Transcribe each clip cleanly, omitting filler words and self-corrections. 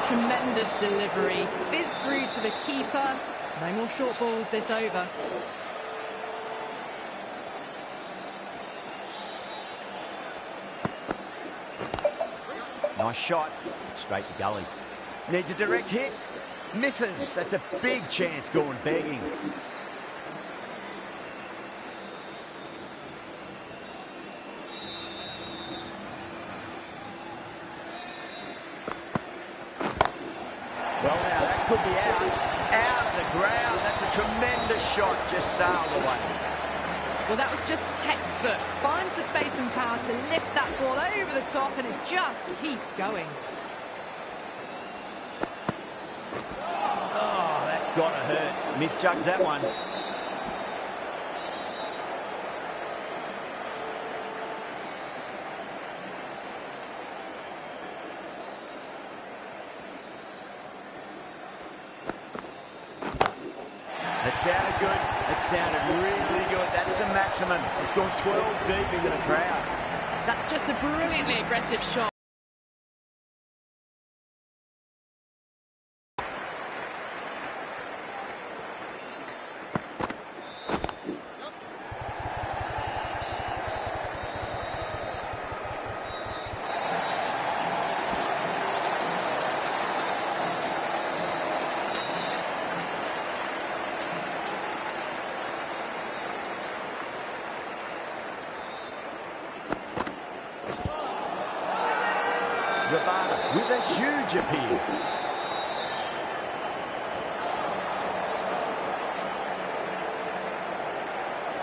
tremendous delivery. Fizzed through to the keeper. No more short balls this over. Nice shot. Straight to gully. Needs a direct hit. Misses. That's a big chance going begging. Well, now, that could be out of the ground. That's a tremendous shot, just sailed away. Well, that was just textbook. Finds the space and power to lift that ball over the top, and it just keeps going. Oh, that's got to hurt. Misjudged that one. It sounded good. It sounded really good. That's a maximum. It's gone 12 deep into the crowd. That's just a brilliantly aggressive shot. With a huge appeal.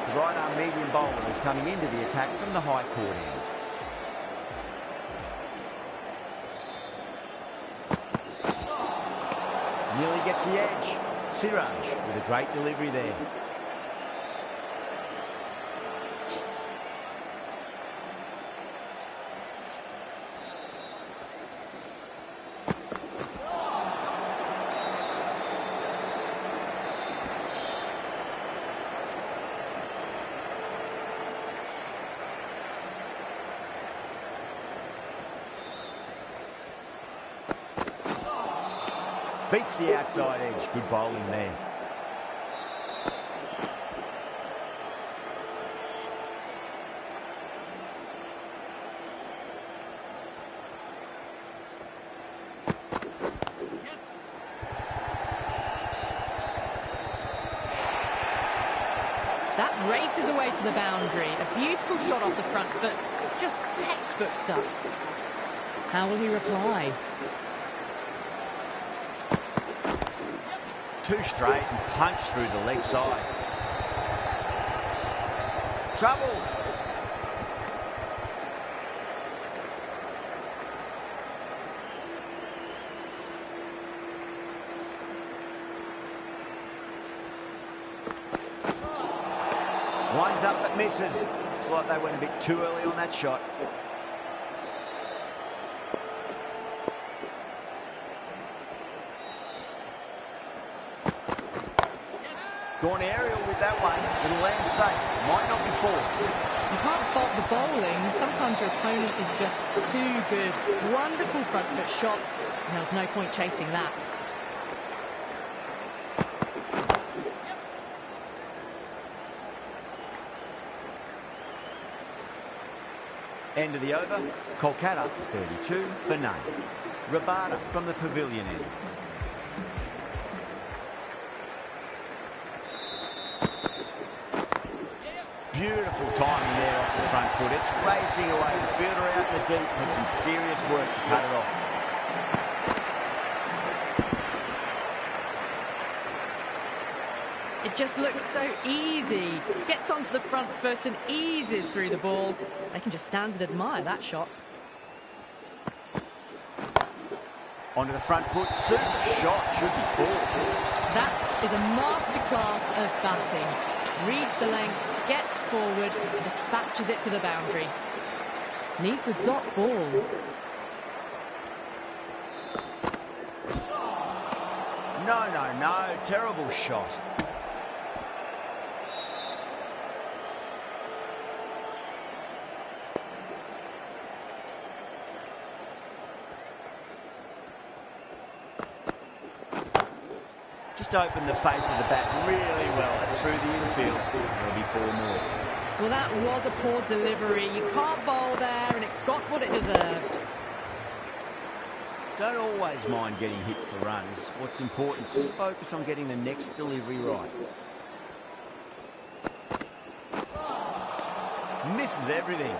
The right-arm medium bowler is coming into the attack from the high court end. Nearly gets the edge. Siraj with a great delivery there. Beats the outside edge. Good bowling there. That races away to the boundary. A beautiful shot off the front foot. Just textbook stuff. How will he reply? Two straight and punch through the leg side. Trouble. Winds up but misses. Looks like they went a bit too early on that shot. Gone aerial with that one. It'll land safe. Might not be four. You can't fault the bowling. Sometimes your opponent is just too good. Wonderful front foot shot. And there was no point chasing that. End of the over. Kolkata 32 for none. Rabada from the pavilion end. Beautiful timing there off the front foot. It's racing away. The fielder out in the deep has some serious work to cut it off. It just looks so easy. Gets onto the front foot and eases through the ball. They can just stand and admire that shot. Onto the front foot. Super shot. Should be four. That is a masterclass of batting. Reads the length, gets forward, and dispatches it to the boundary. Needs a dot ball. No. Terrible shot. just opened the face of the bat really well. That's through the infield. There'll be 4 more. Well, that was a poor delivery. You can't bowl there, and it got what it deserved. Don't always mind getting hit for runs. What's important, just focus on getting the next delivery right. Misses everything.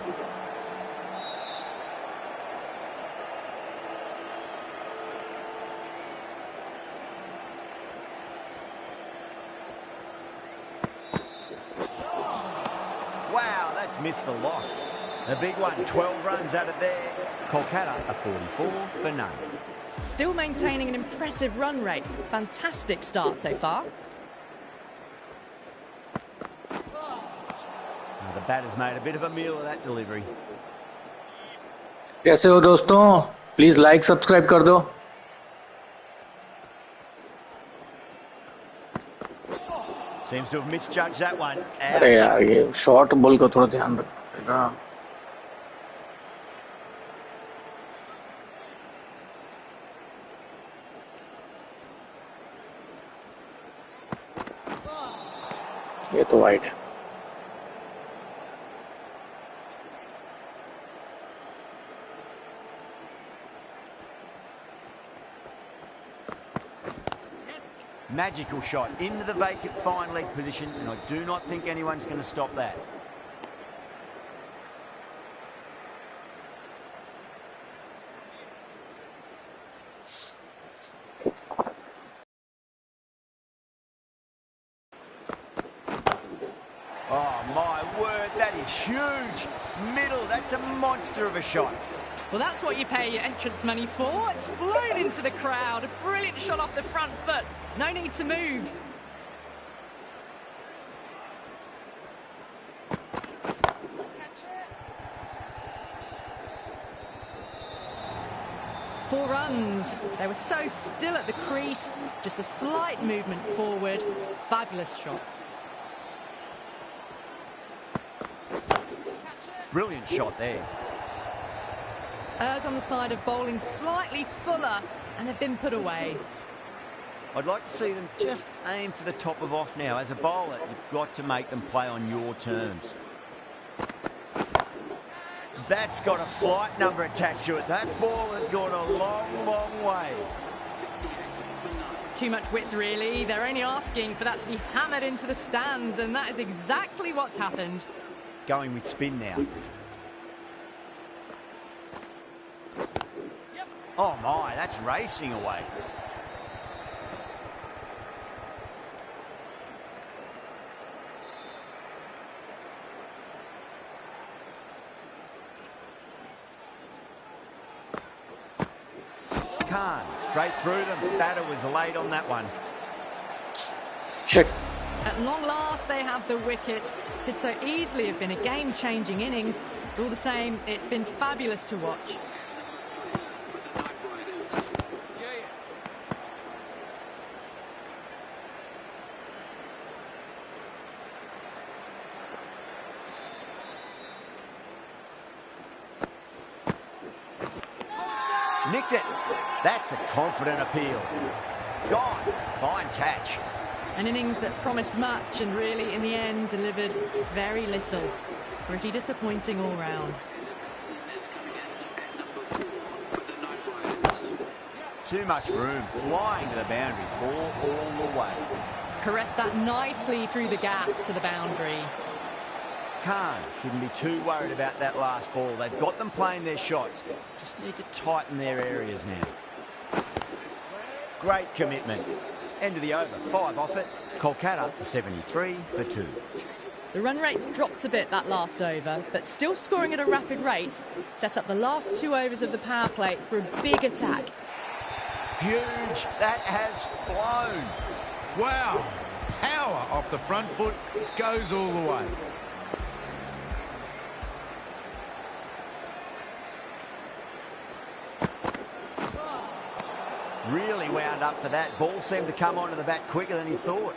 Wow, that's missed a lot. A big one, 12 runs out of there. Kolkata are 44 for none. Still maintaining an impressive run rate. Fantastic start so far. Now the batter's made a bit of a meal of that delivery. कैसे हो दोस्तों? Please like subscribe कर दो. Seems to have misjudged that one. अरे Ouch. यार ये short ball का थोड़ा ध्यान रखना. ये तो वाइड है. Magical shot into the vacant fine leg position, and I do not think anyone's going to stop that. Oh, my word, that is huge. Middle, that's a monster of a shot. Well, that's what you pay your entrance money for. It's flown into the crowd. A brilliant shot off the front foot. No need to move. Four runs. They were so still at the crease. Just a slight movement forward. Fabulous shot. Brilliant shot there. Errs on the side of bowling slightly fuller, and they've been put away. I'd like to see them just aim for the top of off now. As a bowler, you've got to make them play on your terms. That's got a flight number attached to it. That ball has gone a long, long way. Too much width, really. They're only asking for that to be hammered into the stands, and that is exactly what's happened. Going with spin now. Oh my, that's racing away. Khan, straight through them. Batter was late on that one. Check. At long last, they have the wicket. Could so easily have been a game-changing innings. But all the same, it's been fabulous to watch. Nicked it. That's a confident appeal. Gone. Fine catch. An innings that promised much and really, in the end, delivered very little. Pretty disappointing all round. Too much room. Flying to the boundary. 4 all the way. Caressed that nicely through the gap to the boundary. Khan shouldn't be too worried about that last ball. They've got them playing their shots. Just need to tighten their areas now. Great commitment. End of the over. 5 off it. Kolkata 73 for 2. The run rate's dropped a bit that last over, but still scoring at a rapid rate. Set up the last 2 overs of the power play for a big attack. Huge. That has flown. Wow. Power off the front foot goes all the way. Really wound up for that. Ball seemed to come onto the bat quicker than he thought.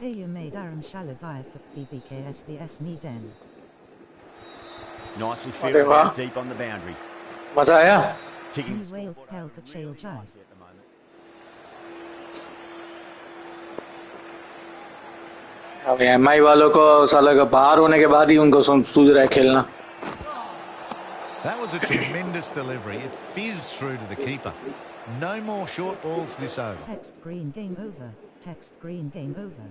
you made Aram Shalagaya for PBKS Vs Medan. Nicely fielded out deep on the boundary. मजा आया? Ticking New Whale Pelka Chail Jai. at the moment. अब MI वालों को साला का बाहर होने के बाद ही उनको सूझ रहा है खेलना. That was a tremendous delivery. It fizzed through to the keeper. No more short balls this over. Text green game over. Text green game over.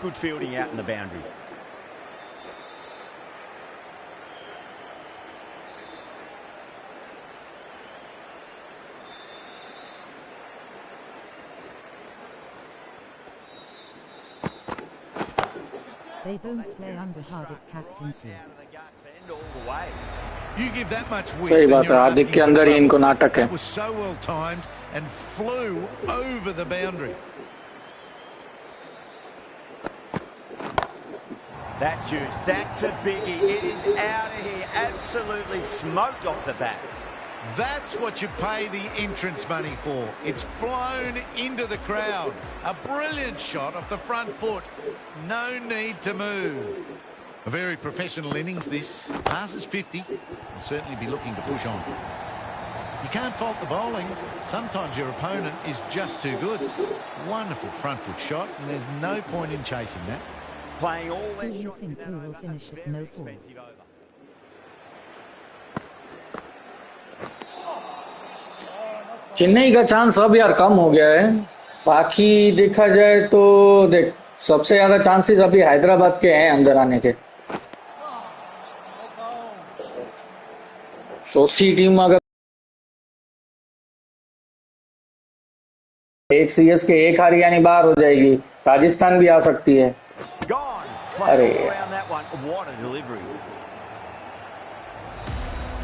Good fielding out in the boundary. They don't play under Hardik captaincy. You give that much width. सही and बात है. you're Hardik asking के for अंदर ही trouble. इनको नाटक है. That was so well timed and flew over the boundary. That's huge. That's a biggie. It is out of here. Absolutely smoked off the bat. That's what you pay the entrance money for. It's flown into the crowd. A brilliant shot off the front foot. No need to move. A very professional innings this. Passes 50. Will certainly be looking to push on. You can't fault the bowling. Sometimes your opponent is just too good. Wonderful front foot shot, and there's no point in chasing that. Playing all Who their do you shots in think that who will over. finish at Very no four? expensive over. Chennai का chance अब यार कम हो गया है. बाकी देखा जाए तो देख सबसे ज्यादा चांसेस अभी हैदराबाद के हैं अंदर आने के. चौथी टीम अगर एक सीएस के एक हारी यानी बाहर हो जाएगी. राजस्थान भी आ सकती है. Gone. Arey. Playing all around that one. What a delivery.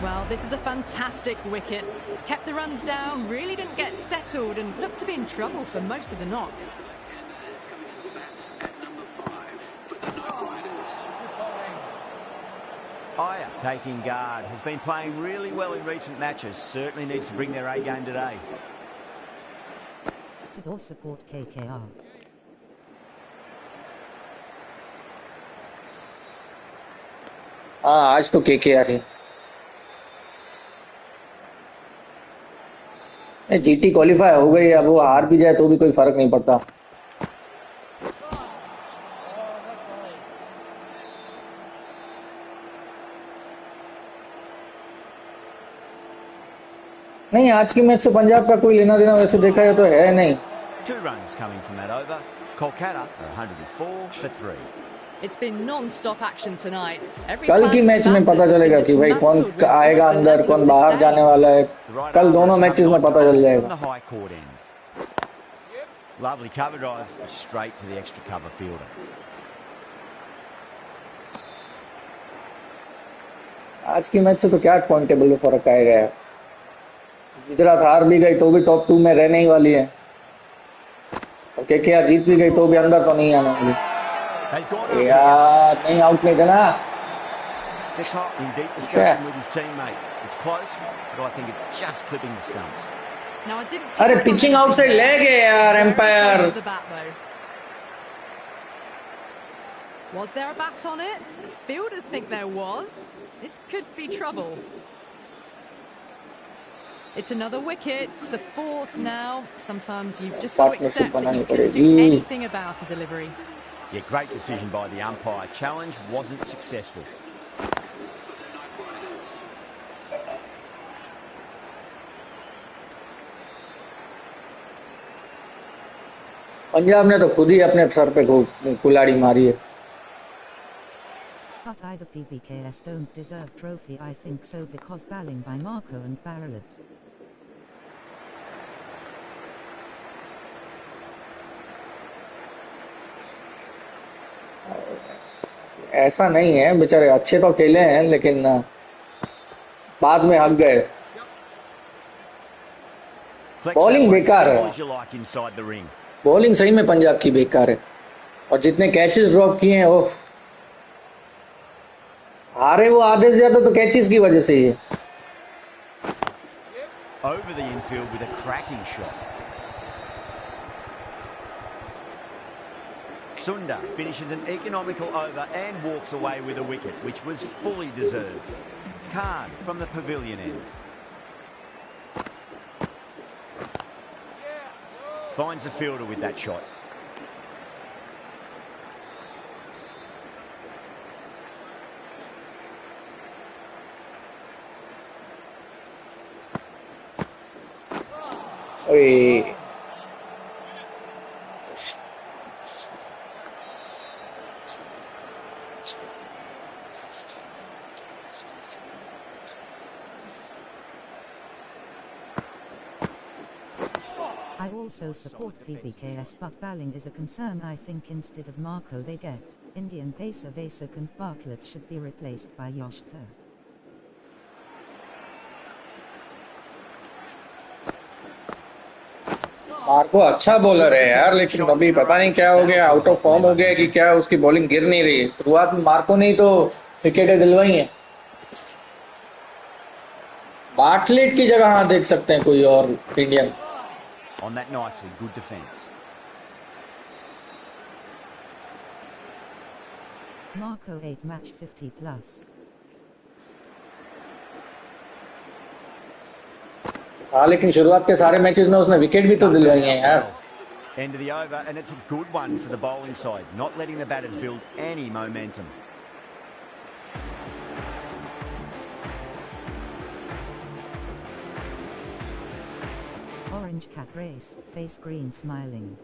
Well, this is a fantastic wicket. Kept the runs down, really didn't get settled and looked to be in trouble for most of the knock. Aya taking guard. Has been playing really well in recent matches. Certainly needs to bring their A game today. To all support KKR. हाँ आज तो KKR है. GT qualify हो गई. अब वो हार भी जाए तो भी कोई फर्क नहीं पड़ता. नहीं आज की मैच से पंजाब का कोई लेना देना वैसे देखा जाए तो है नहीं. 2 runs coming from that over. Kolkata are 104 for 3. It's been non-stop action tonight. Every कल की plan मैच for में पता batters has चलेगा been कि भाई कौन dismantled with आएगा almost the अंदर level कौन of बाहर disdain. जाने वाला है. The right कल दोनों arm मैचेस comes में on पता to चल bowl जाएगा. from the high court end. Lovely cover drive straight to the extra cover fielder. आज की मैच से तो क्या पॉइंट टेबल में फर्क आएगा यार. गुजरात हार भी गई तो भी टॉप 2 में रहने ही वाली है. और केकेआर जीत भी गई तो भी अंदर तो नहीं आने वाली. They've gone up यार नहीं आउट नहीं देना. here. In deep discussion with his teammate. It's close, but I think it's just clipping the stumps. Now, I didn't अरे pick up on pitching anything outside leg there. गए यार Very umpire. close to the bat, though. Was there a bat on it? The fielders think there was. This could be trouble. It's another wicket. It's the 4th now. Sometimes you've just got to Partnership accept that बनानी you couldn't do पड़ेगी. anything about a delivery. Yeah, great decision by the umpire. Challenge wasn't successful. Punjab ने तो खुद ही अपने sir पे कुल्हाड़ी मारी है. But either PBKS don't deserve trophy. I think so because bowling by Marco and Barrett. ऐसा नहीं है बेचारे अच्छे तो खेले हैं लेकिन बाद में हक गए. Flex Bowling that one बेकार है. simple as you like inside the ring. Bowling सही में पंजाब की बेकार है. और जितने कैचेस ड्रॉप किए हैं वो हारे वो आधे से ज्यादा तो कैचेस की वजह से ही है। Over the infield with a cracking shot. Sundar finishes an economical over and walks away with a wicket, which was fully deserved. Khan from the pavilion end. Finds the fielder with that shot. ओए I also support PBKS, but bowling is a concern. I think instead of Marco they get Indian pacer Vasak and Bartlett should be replaced by Yoshfer. Marco अच्छा bowler है यार, लेकिन अभी पता नहीं क्या हो गया, आउट ऑफ फॉर्म हो गया कि क्या, उसकी बॉलिंग गिर नहीं रही। शुरुआत में मार्को ने ही तो विकेटें दिलवाई हैं। बार्टलेट की जगह हाँ देख सकते हैं कोई और Indian. On that nicely, good defence. Marco 8 match 50 plus. हाँ लेकिन शुरुआत के सारे मैचेस में उसने विकेट भी तो दिलवाई हैं यार। End of the over, and it's a good one for the bowling side, not letting the batters build any momentum. Orange cap race, face green smiling.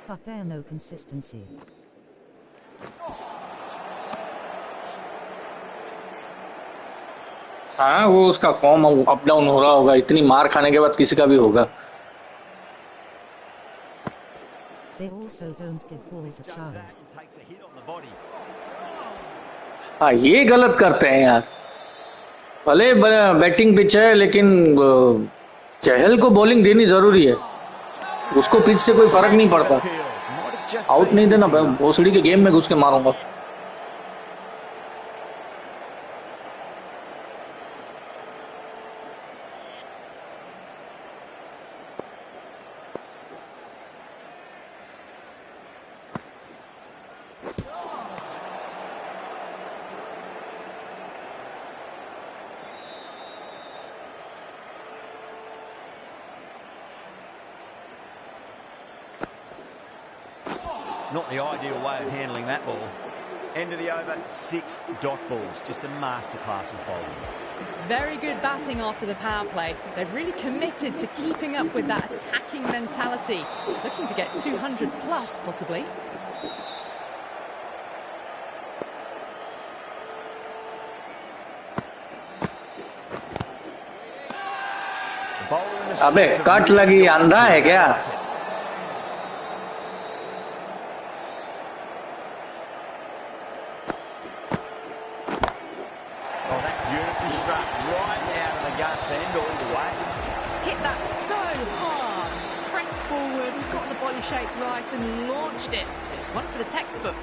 But there no consistency. हाँ वो उसका form up down हो रहा होगा, इतनी मार खाने के बाद किसी का भी होगा। They also don't give balls a chance. Takes a hit on the body. हाँ ये गलत करते हैं यार। भले बैटिंग पिच है लेकिन चहल को बॉलिंग देनी जरूरी है, उसको पिच से कोई फर्क नहीं पड़ता। आउट नहीं देना, भोसड़ी के गेम में घुस के मारूंगा। Not the ideal way of handling that ball. End of the over, 6 dot balls. Just a masterclass of bowling. Very good batting after the power play. They've really committed to keeping up with that attacking mentality. Looking to get 200 plus, possibly. The bowler in the अबे centre cut really लगी, got अंधा है क्या? Oh, that's beautifully struck. Right out of the guts and all the way. Hit that so hard. Pressed forward, got the body shape right and launched it. One for the textbook.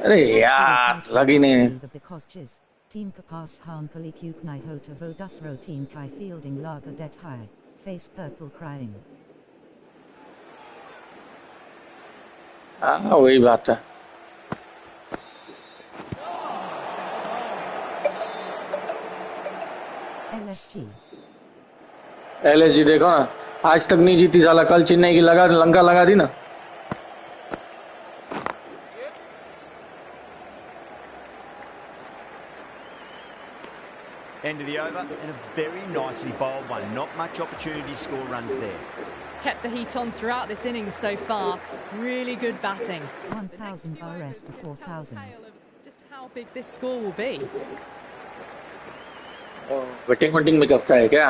अरे यार लगी नहीं। Because jizz. Team kapas han kali kuk nai hota vo dus ro team kai fielding lager det high. Face purple crying. हाँ वही बात है। LSG. LSG देखो ना, आज तक नहीं जीती साला, कल चेन्नई की लंका लगा दी ना। End of the over, and a very nicely bowled one. Not much opportunity to score runs there. Kept the heat on throughout this innings so far. Really good batting. 1000 RS to 4000. Just how big this score will be. Batting में करता है क्या?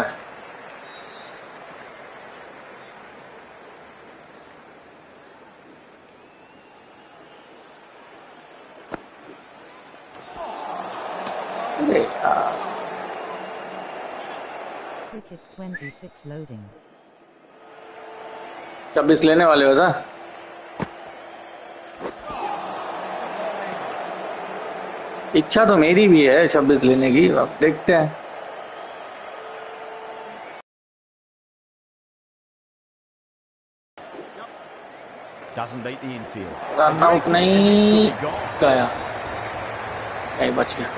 Cricket 26 loading. 26 लेने वाले हो सा? इच्छा तो मेरी भी है 26 लेने की, अब देखते हैं। Doesn't beat the infield. Run out नहीं गया, नहीं बच गया।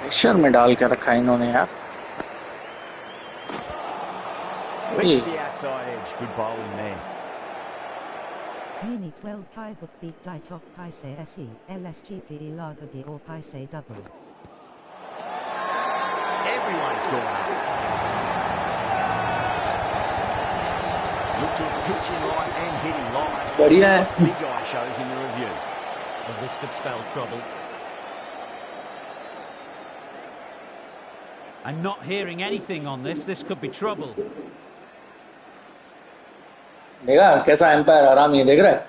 प्रेशर में डाल के रखा इन्होंने यार। Beats the outside edge. Good bowling there. Mini 12 Kai book beat die top Paise SE, LSGP Lager D or Paise double. Everyone's gone up. Look to have pitching line and hitting line. बढ़िया है। Big guy shows in the review. Well, this could spell trouble. I'm not hearing anything on this. This could be trouble. देखा कैसा empire आराम, ये देख रहा है।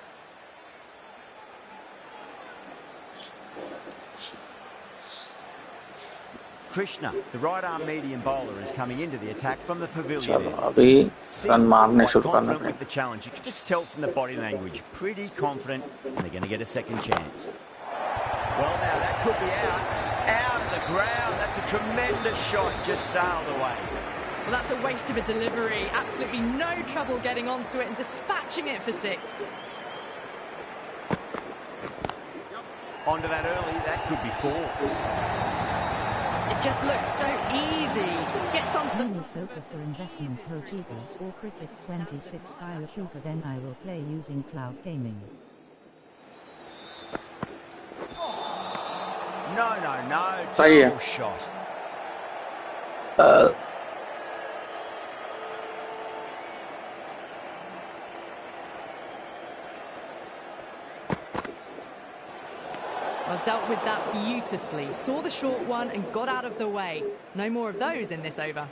Krishna, the right-arm medium bowler, is coming into the attack from the pavilion चलो end. अभी run मारने Quite शुरू करना confident पड़ेगा। with the challenge. You can just tell from the body language. Pretty confident, and they're going to get a second chance. Well, now that could be out. Out of the ground. That's a tremendous shot. Just sailed away. Well, that's a waste of a delivery. Absolutely no trouble getting onto it and dispatching it for 6. Onto that early. That could be 4. It just looks so easy. Gets onto the... Mini Soka for investment Hojiga or Cricket 26 Kyle Huga, then I will play using cloud gaming. No. सही है। Terrible shot. Well, dealt with that beautifully. Saw the short one and got out of the way. No more of those in this over.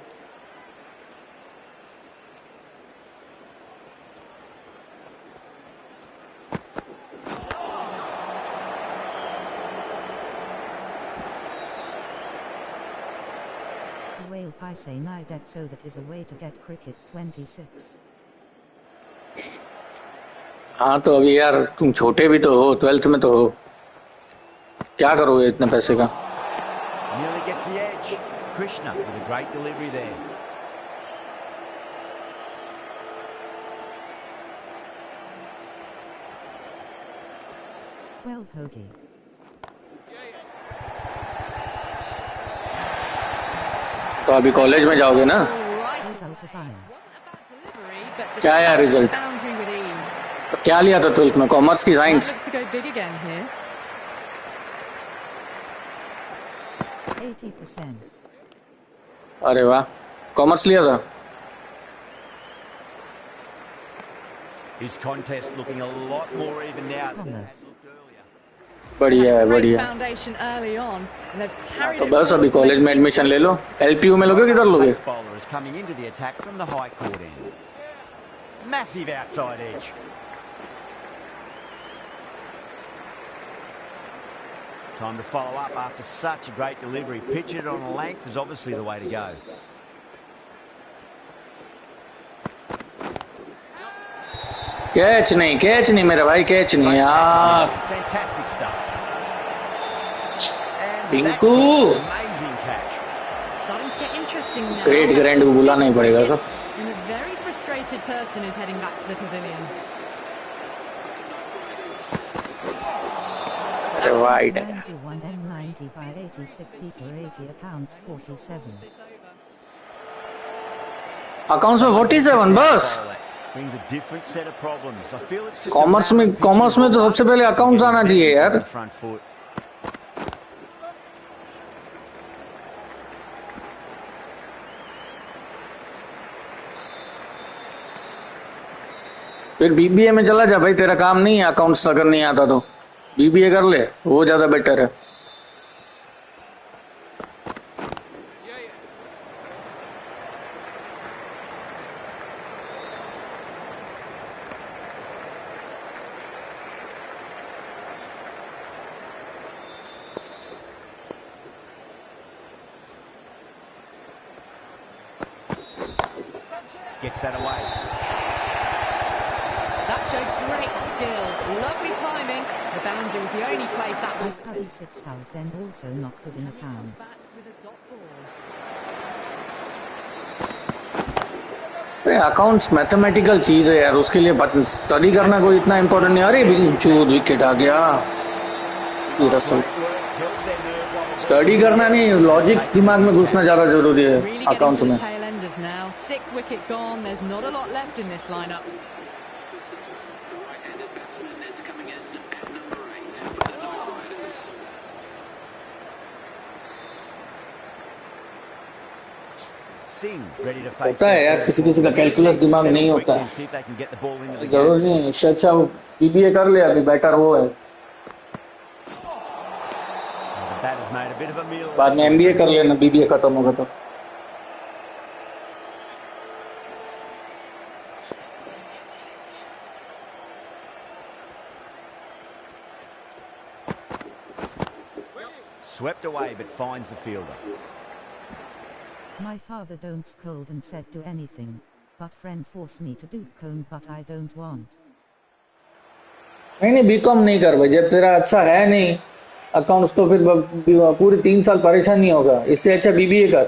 Whale Paise Nidet, so that is a way to get Cricket 26. हाँ तो अभी यार तुम छोटे भी तो हो, 12th में तो हो, क्या करोगे इतने पैसे का? Nearly gets the edge. Krishna with a great delivery there. Hoagie. तो अभी कॉलेज में जाओगे ना? Result of iron. क्या है रिजल्ट? तो क्या लिया था 12th में, कॉमर्स की साइंस? 80%. अरे वाह, कॉमर्स लिया था। His contest looking a lot more even now than Commerce. बढ़िया है, बढ़िया। तो बस अभी कॉलेज में एडमिशन ले लो। एलपीयू में लोगे, किधर लोगे? bowler is coming into the attack from the high court end. Massive outside edge. Time to follow up after such a great delivery. Pitch it on a length is obviously the way to go. Catch नहीं मेरे भाई, catch नहीं यार। Fantastic stuff. And Pinku. that's an amazing catch. Starting to get interesting now. Great grand को बुलाना ही पड़ेगा सब। And a very frustrated person is heading back to the pavilion. Wide है। 91 M90 by 86 E for 80 accounts 47. Accounts में 47 बस। Brings a different set of problems. I feel it's just commerce में तो सबसे पहले अकाउंट्स आना चाहिए यार। front foot. फिर बीबीए में चला जा भाई, तेरा काम नहीं है अकाउंट्स अगर नहीं आता तो बीबीए कर ले, वो ज्यादा बेटर है। Gets that away. That showed great skill. Lovely timing. The boundary was the only place that I was. study 6 hours then also not good in accounts. With a dot ball. अरे accounts mathematical चीज है यार, उसके लिए study करना कोई इतना important नहीं। अरे चूर विकेट आ गया। स्टडी करना नहीं, लॉजिक दिमाग में घुसना ज्यादा जरूरी है Really getting accounts to the में। tail enders now. 6th wicket gone. There's not a lot left in this lineup. Singh ready to face. होता है यार, किसी किसी का कैलकुलस दिमाग नहीं होता है। See if they can get the ball into the जरूरी नहीं, इससे अच्छा वो बीबीए कर ले, अभी बेटर वो है। The batter's made a bit of a meal. बाद में एमबीए कर लेना, बीबीए खत्म होगा तो। Swept away but finds the fielder. My father don't scold and said do anything, but friend forced me to do comb but I don't want. नहीं BCom नहीं कर भाई, जब तेरा अच्छा है नहीं अकाउंट्स तो फिर पूरे 3 साल परेशान नहीं होगा, इससे अच्छा बीबीए कर।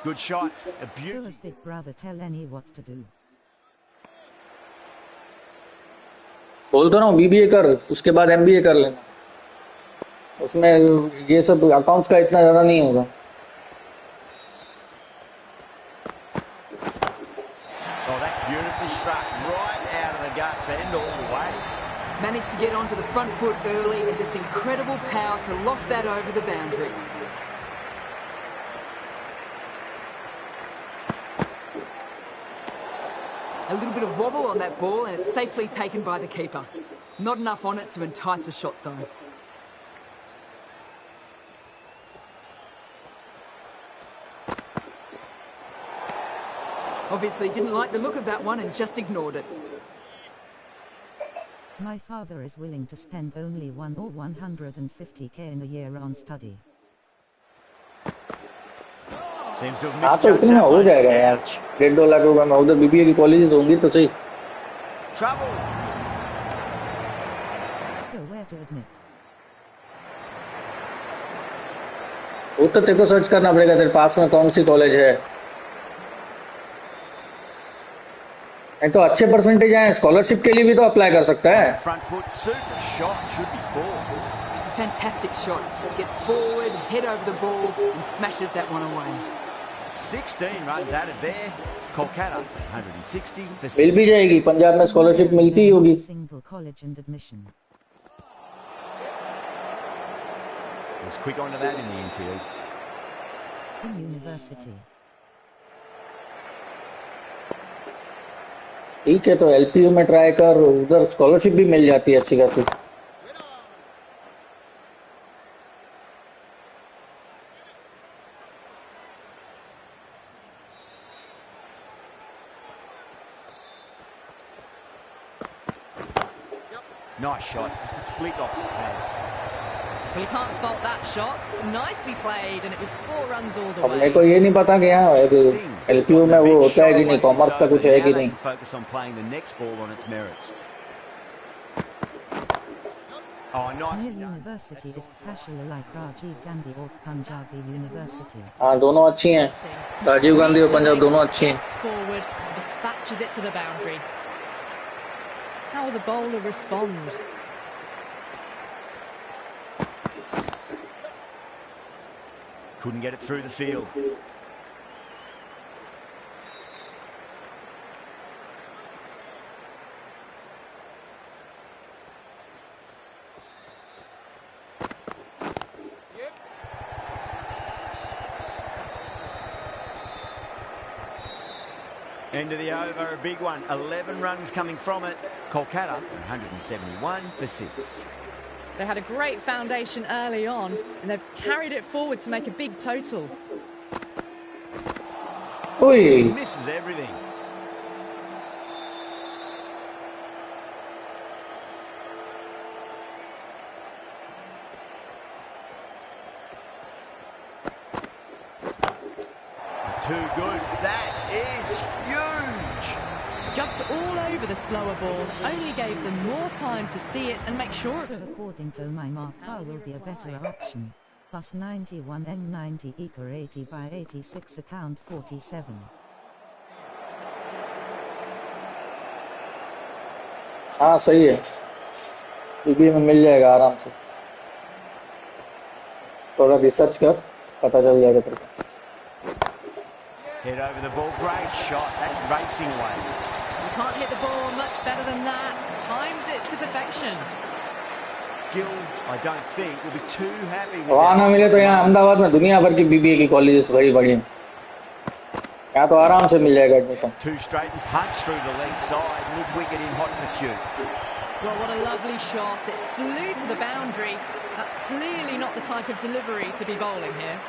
Good shot. A So beauty. as big brother tell any what to do. बोल तो रहा हूँ बीबीए कर, उसके बाद एमबीए कर लेना, उसमें ये सब अकाउंट्स का इतना ज्यादा नहीं होगा। Oh, that's beautifully struck right out of the guts and all the way. Managed to get onto the front foot early and just incredible power to loft that over the boundary. A little bit of wobble on that ball and it's safely taken by the keeper. Not enough on it to entice a shot though. Obviously didn't like the look of that one and just ignored it. My father is willing to spend only 1 or 150k in a year on study. Seems to have हाँ तो misjudged इतना that हो one. जाएगा यार, Ouch. 1.5 lakh रुपए में उधर BBA की कॉलेज होंगी तो सही। Trouble. So where to admit? वो तो तेरे को सर्च करना पड़ेगा तेरे पास में कौन सी कॉलेज है, नहीं तो अच्छे परसेंटेज आए स्कॉलरशिप के लिए भी तो अप्लाई कर सकता है। Front foot, super shot, should be 4. A fantastic shot. Gets forward, head over the ball and smashes that one away. 16 runs added there. Kolkata 160 for मिल भी 6. जाएगी, पंजाब में स्कॉलरशिप मिलती ही होगी। Single college and admission. Was quick onto that in the infield. In university. ठीक है तो LPU में try कर, उधर स्कॉलरशिप भी मिल जाती है अच्छी खासी। Nice shot, just a flick off the pads. Well, you can't fault that shot. Nicely played, and it was 4 runs all the अब मेरे way. को ये नहीं पता कि यहाँ Singh has एलपीयू gotten में a वो big होता है shot कि नहीं, away कॉमर्स का this कुछ over. है Now कि they नहीं। can focus on playing the next ball on its merits. Oh, nice. Near university is Fashila like Rajiv Gandhi or Punjabi University. हाँ दोनों अच्छी हैं, राजीव गांधी और पंजाब दोनों अच्छी हैं। Gets forward, dispatches it to the boundary. How will the bowler respond? Couldn't get it through the field. End of the over, a big one. 11 runs coming from it. Kolkata, 171 for 6. They had a great foundation early on, and they've carried it forward to make a big total. ओए Misses everything. Two good. That is huge. Jumped all over the slower ball, only gave them more time to see it and make sure. So according to my mark, bar will be a better option. Plus 91 and 90 equal 80 by 86 account 47. हाँ सही है, बीबी में मिल जाएगा आराम से, थोड़ा research कर, पता चल जाएगा तेरे को। Head over the ball, great shot. That's racing away. You can't hit the ball much better than that. Timed it to perfection. Gill, I don't think, will be too happy with वहाँ ना that. मिले तो यहाँ अहमदाबाद में दुनिया भर की BBA की कॉलेजेस बड़ी बड़ी हैं, यहाँ तो आराम से मिल जाएगा admission. Two straight and punch through the leg side, mid-wicket in hot pursuit. Well, what a lovely shot. It flew to the boundary. That's clearly not the type of delivery to be bowling here.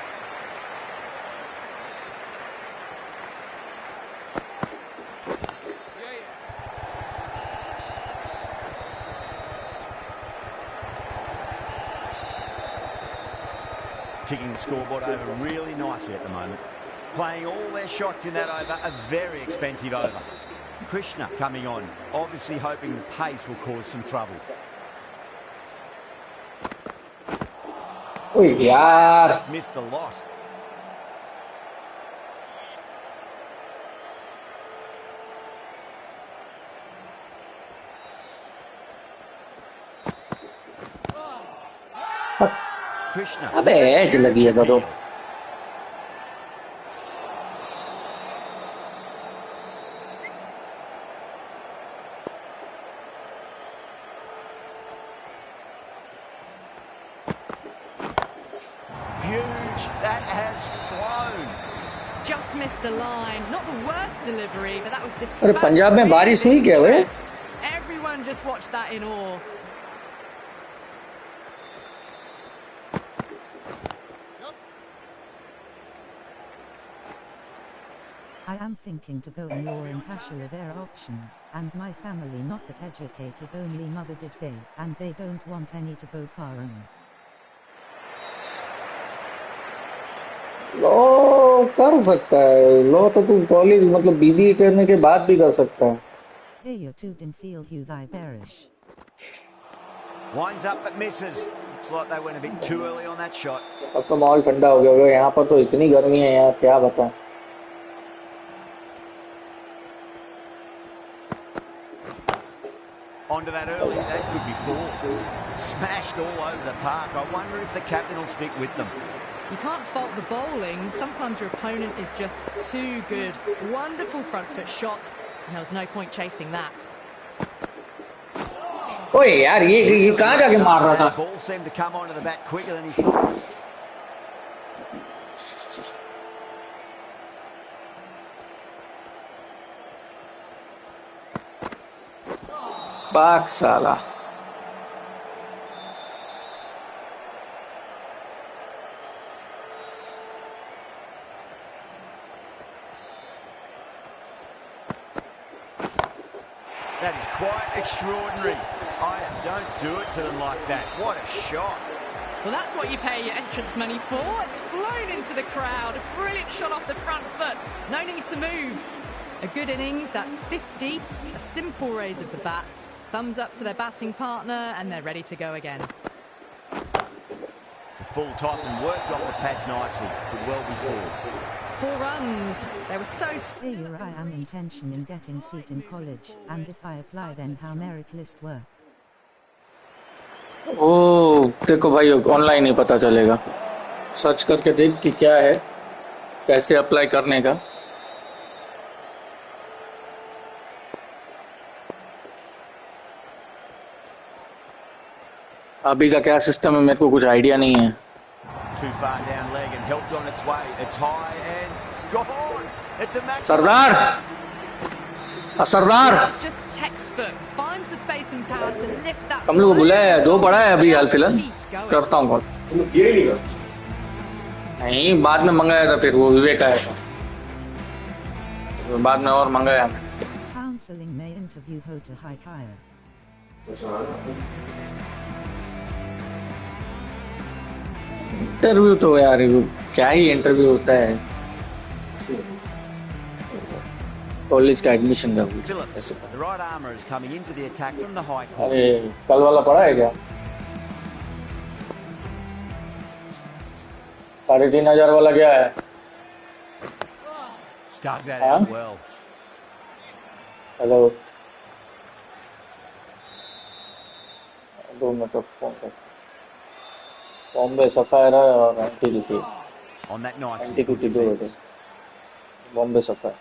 Ticking the scoreboard over really nicely at the moment. Playing all their shots in that over, a very expensive over. Krishna coming on, obviously hoping the pace will cause some trouble. ओए यार, That's missed a lot. Krishna. अबे as लगी है तो। Huge. That has flown. Just missed the line. Not the worst delivery, but that was अरे dispatched Punjab में बारिश हुई with क्या वे? interest. Everyone just watched that in awe. I am thinking to go in law and Pashua their options, and my family not that educated, only mother did pay, and they don't want any to go foreign. Law कर सकता है, law तो तू college मतलब BBA करने के बाद भी कर सकता है। Hey, you two didn't feel you thy bearish. Winds up but misses. Looks like they went a bit too early on that shot. अब तो माहौल ठंडा हो गया होगा, यहाँ पर तो इतनी गर्मी है यार, क्या बताएं। Onto that early, that could be four. Smashed all over the park. I wonder if the captain will stick with them. You can't fault the bowling. Sometimes your opponent is just too good. Wonderful front foot shot, and there was no point chasing that. ओए यार, ये कहाँ जाके मार रहा था? The ball seemed to come onto the bat quicker than he thought. पाक साला। That is quite extraordinary. I don't do it to them like that. What a shot. Well, that's what you pay your entrance money for. It's flown into the crowd. A brilliant shot off the front foot. No need to move. A good innings, that's 50. A simple raise of the bats. Thumbs up to their batting partner, and they're ready to go again. It's a full toss and worked off the pads nicely. Could well be four. 4 runs. They were so Hey, still. here I am intention in getting seat in college, and if I apply then how merit list work? ओ देखो भाई, online ही पता चलेगा, search करके देख कि क्या है, कैसे अप्लाई करने का। अभी का क्या सिस्टम है मेरे को कुछ आइडिया नहीं है। Too far down leg and helped on its way. It's high and gone. It's a maximum. Sardar, Sardar, That's just textbook. Finds the space and power to lift that. हम लोग को बुलाया है, 2 पड़ा है अभी हाल फिलहाल, Keeps going. करता हूँ कॉल। नहीं, बाद में मंगाया था, फिर वो विवेक आया था, बाद में और मंगाया। Counseling may interview ho to high kaya. Interview तो यार क्या ही इंटरव्यू होता है। कॉलेज का एडमिशन का Phillips, the right armour, is coming into the attack from the high court. अरे कल वाला पड़ा है क्या? 3,500 वाला क्या है? Dug that out well. Hello 2 minute Bombay sapphire है और anti On that nice anti good दो defence. Bombay sapphire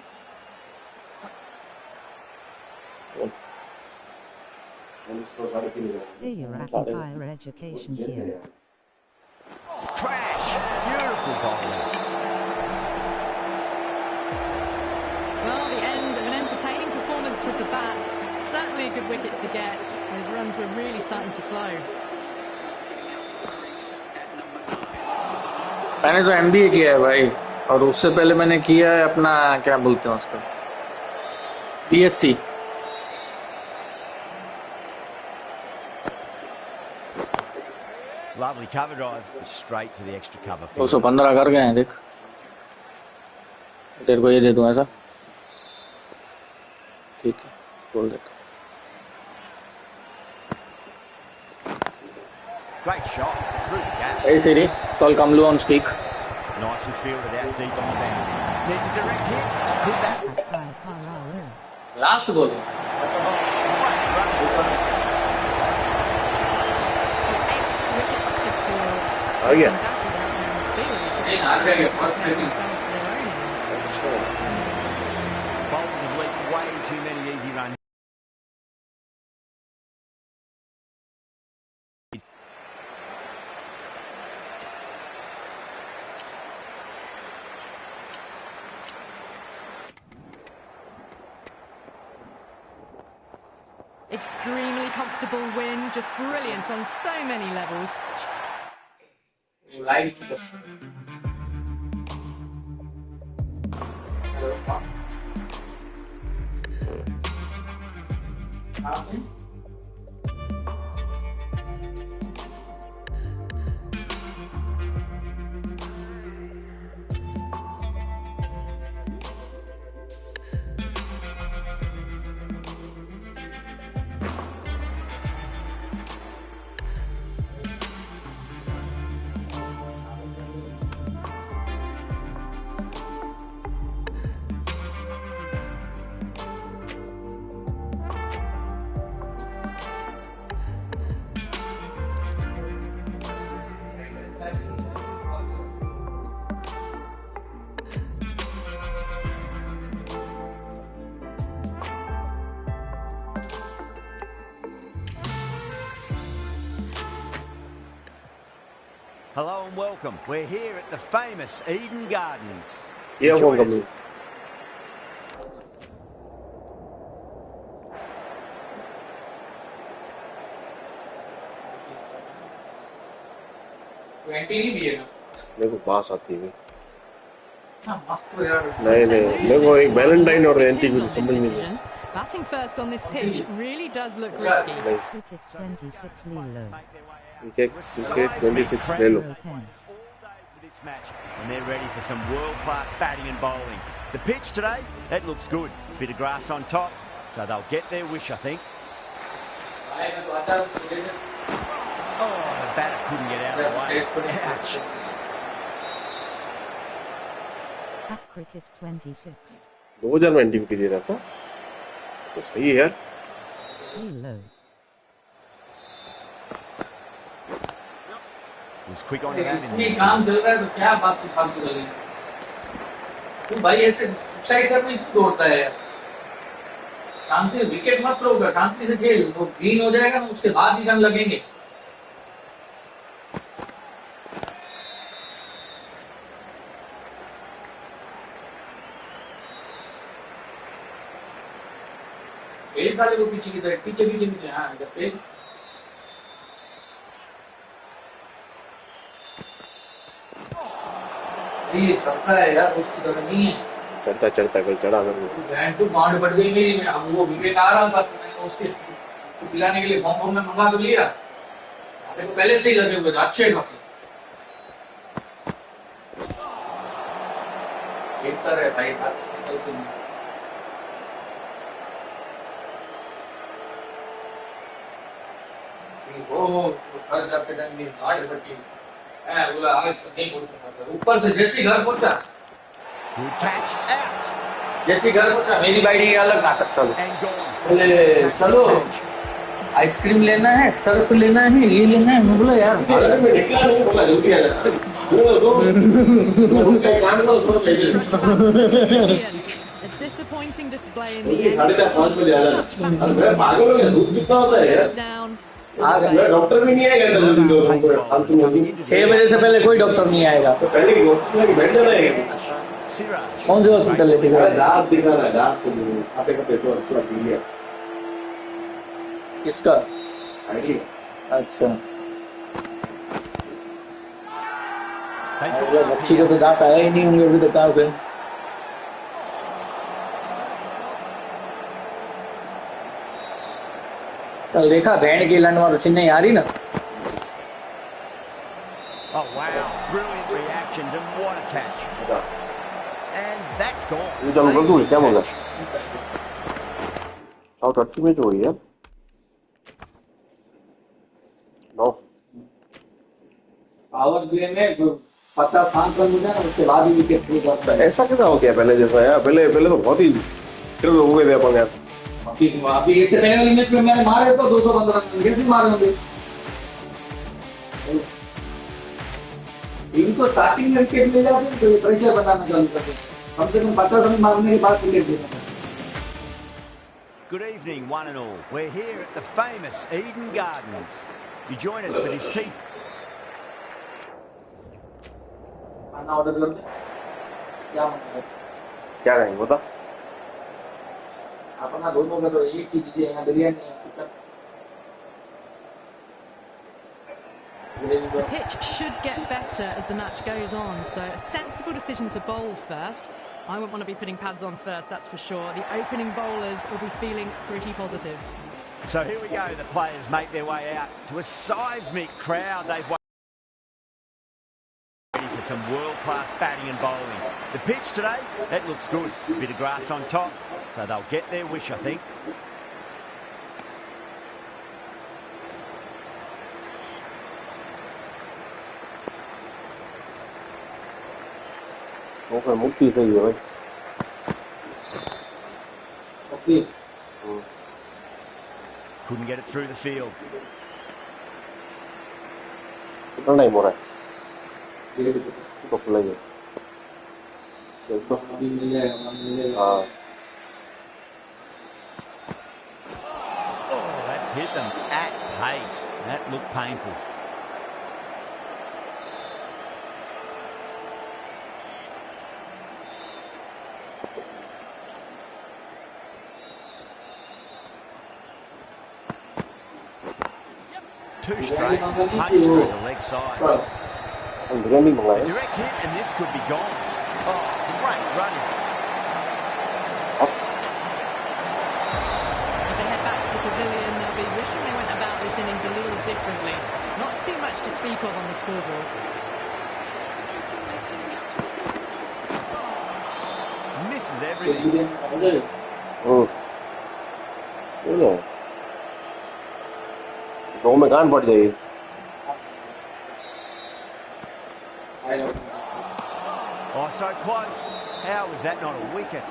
Here you're at higher education here. Crash! Beautiful bowling. Well, the end of an entertaining performance with the bat. Certainly a good wicket to get. Those runs were really starting to flow. मैंने तो MBA किया है भाई, और उससे पहले मैंने किया है अपना क्या बोलते हैं उसका BSc। Lovely cover drive, straight to the extra cover. 215 कर गए हैं, देख तेरे को ये दे दूं ऐसा, ठीक है बोल देता। Great shot through the gap. Hey Siri, call Kamlu on speak. Nicely fielded out deep on the boundary. Needs a direct hit. Could that? Last ball. Oh yeah. Bowlers have leaked way too many easy runs. Extremely comfortable win, just brilliant on so many levels. Hello and welcome. We're here at the famous Eden Gardens. Yeah, Enjoy welcome. it. मेरे को पास आती है नहीं मेरे को एक Valentine और anti भी समझ नहीं आता। Batting first on this pitch really does look risky. Cricket 26 Lilo. Cricket 26 ले लो। This match, and they're ready for some world-class batting and bowling. The pitch today, it looks good. Bit of grass on top, so they'll get their wish, I think. Oh, the batter couldn't get out of the way. Ouch. At Cricket 26. 2000 में anti दे रहा था, तो सही है यार। Lilo. Was quick on that. इसमें काम चल रहा है तो क्या बात फालतू लगी? तू भाई ऐसे सुसाइड करने क्यों दौड़ता है यार? शांति विकेट मत रोका, शांति से खेल, वो ग्रीन हो जाएगा ना उसके बाद ही रन लगेंगे। पेड़ साले को पीछे की तरफ पीछे हाँ जब पेड़ ये चढ़ता है यार उसकी तरह नहीं है चढ़ता कल चढ़ा कर बैंड तो गांड बढ़ गई मेरी। अब वो विवेक आ रहा था तो मैंने उसके पिलाने के लिए फॉर्म में मंगा तो लिया, तो पहले से ही लगे हुए थे अच्छे खासे। कैसा है भाई आज निकल वो घर जाते टाइम में गाड़ी फटी है बोला आज तो नहीं पहुंच सकता ऊपर से जैसी घर पहुंचा Good catch out. जैसी घर पहुंचा मेरी बाइडी अलग नाटक चलो And gone. बोले चलो आइसक्रीम लेना है सर्फ लेना है ये लेना है मैं बोला यार हालत में निकला नहीं बोला जल्दी आ जा Brilliant. A disappointing display in the end. Down. Doctor भी नहीं आएगा 6 बजे से पहले कोई डॉक्टर नहीं आएगा तो पहले की हॉस्पिटल बैठ जाना है Siraj. कौन से हॉस्पिटल लेके गए दांत दिखाना है दांत को आपे का पेपर पूरा क्लियर किसका आईडी अच्छा They got up बच्ची को here. तो दांत आया ही नहीं होंगे अभी तक कहाँ से कल देखा बैंड की लंड वालों चिन्ह आ रही ना Oh, wow. Brilliant reactions and what a catch. And that's gone. ये चलो कर दूँ क्या बोला Catch. आउट अच्छी मैच हो गई है नो पावर प्ले में 50 रन हो जाए ना उसके बाद ही विकेट शुरू करता है ऐसा कैसा हो गया पहले जैसा यार पहले पहले तो बहुत ही फिर हो गए थे अपन यार अभी इससे पहले वाली मैच में मैंने मारे तो 215 रन कैसे मारे होंगे इनको स्टार्टिंग में विकेट मिल जाती तो ये प्रेशर बनाना चालू करते कम से कम 50 रन मारने के बाद विकेट देना Good evening, one and all. We're here at the famous Eden Gardens. You join us for this tea. खाना ऑर्डर कर दे क्या मतलब क्या कहेंगे बता अपना दोनों का तो एक ही चीज है यहाँ बिरयानी है chicken The pitch should get better as the match goes on, so a sensible decision to bowl first. I wouldn't want to be putting pads on first, that's for sure. The opening bowlers will be feeling pretty positive. So here we go. The players make their way out to a seismic crowd. They've waited for some world-class batting and bowling. The pitch today, that looks good. A bit of grass on top, so they'll get their wish, I think. Okay मुक्ति सही है भाई okay Couldn't get it through the field. कितना time हो रहा है तो खुला ही है देखो अभी मिल जाएगा हाँ Oh, that's hit them at pace. That looked painful. Two straight, punch through the leg side. Biryani मंगाए A direct hit and this could be gone. Oh, great running. As they head back to the pavilion, they'll be wishing they went about this innings a little differently. Not too much to speak of on the scoreboard. Misses everything. दो में कान पड़ जाएगी Oh, so close. How was that not a wicket?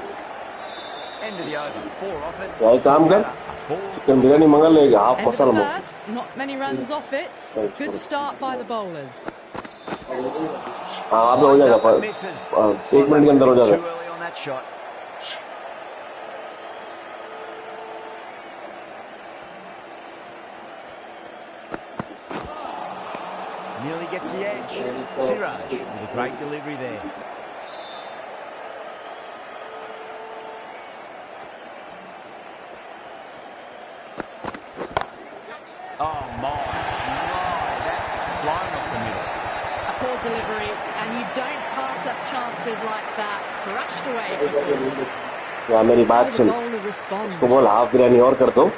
End of the over. 4 off it. यार काम कर A 4. Chicken biryani मंगा लेगा half End of masala the मंगा first, not many runs off it. Good start by the bowlers. हाँ आप हो जाएगा पर Misses. 1 मिनट के अंदर हो Too जाएगा early on that shot. Nearly gets the edge. Siraj with a great delivery there. Oh my, that's just flown off the middle. A poor delivery, and you don't pass up chances like that. Crashed away for four. या मेरी बात The soon bowler responds. इसको बोल half biryani और कर दो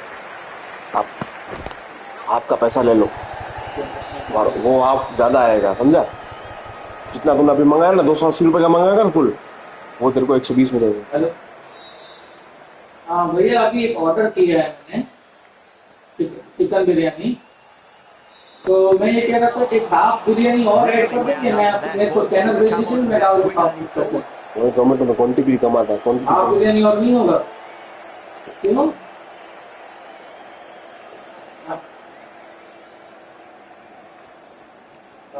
आप half का पैसा ले लो और वो हाफ ज्यादा आएगा समझा जितना तुमने अभी मंगाया ना 280 रुपए का मंगाएगा ना कुल वो तेरे को 120 में देगा। हेलो, हाँ भैया अभी एक ऑर्डर किया है मैंने चिकन बिरयानी, तो मैं ये कह रहा था कि हाफ बिरयानी और ऐड कर देंगे। मैं अपने को चैनल भेज दीजिए, मैं डाल देता हूँ। टोमेटो में क्वांटिटी कम आता है, हाफ बिरयानी और नहीं होगा क्यों?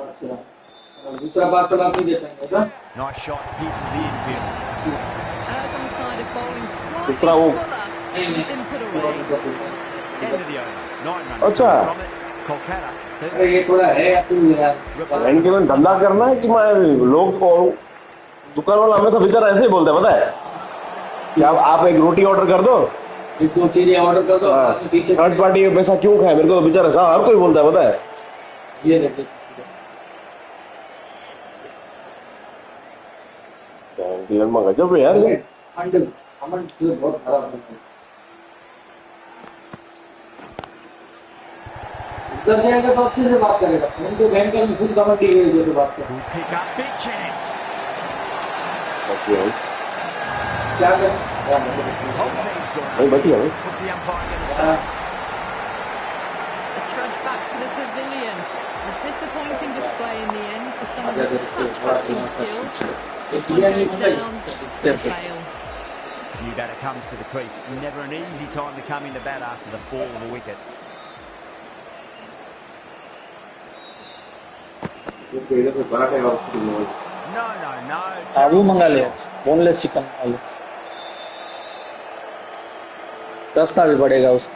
अच्छा, दूसरा बात चला नहीं देते हैं। Nice shot, pierces the infield. Errs on the side of bowling slightly दूसरा वो fuller. Been put away. End of the over. 9 runs अच्छा। coming from it. Kolkata. अरे ये थोड़ा है या तू यार, एंड के में धंधा करना है कि मैं लोग और दुकान वाला हमेशा बेचारा ऐसे ही बोलता है, पता है कि आप एक रोटी ऑर्डर कर दो, एक दो चीजें ऑर्डर कर दो, थर्ड पार्टी में पैसा क्यों खाए, मेरे को तो बेचारा हर कोई बोलता है, पता है। ये देखिए गजब है यार। अंडे अमन तो बहुत खराब है। उधर जाएगा तो अच्छे से बात करेगा, उनको बैंकर में खुद कमेटी गई जैसे बात कर। Good pick up, big chance. क्या करें? Whole team's gone. भाई बची है भाई। What's the umpire going to say? A trudge back to the pavilion. A disappointing display in the end for someone with such batting skills. This one goes down to fail. New batter comes to the crease. Never an easy time to come into bat after the fall of a wicket. No. वो मंगा ले, boneless chicken मंगा ले, सस्ता भी पड़ेगा उसका।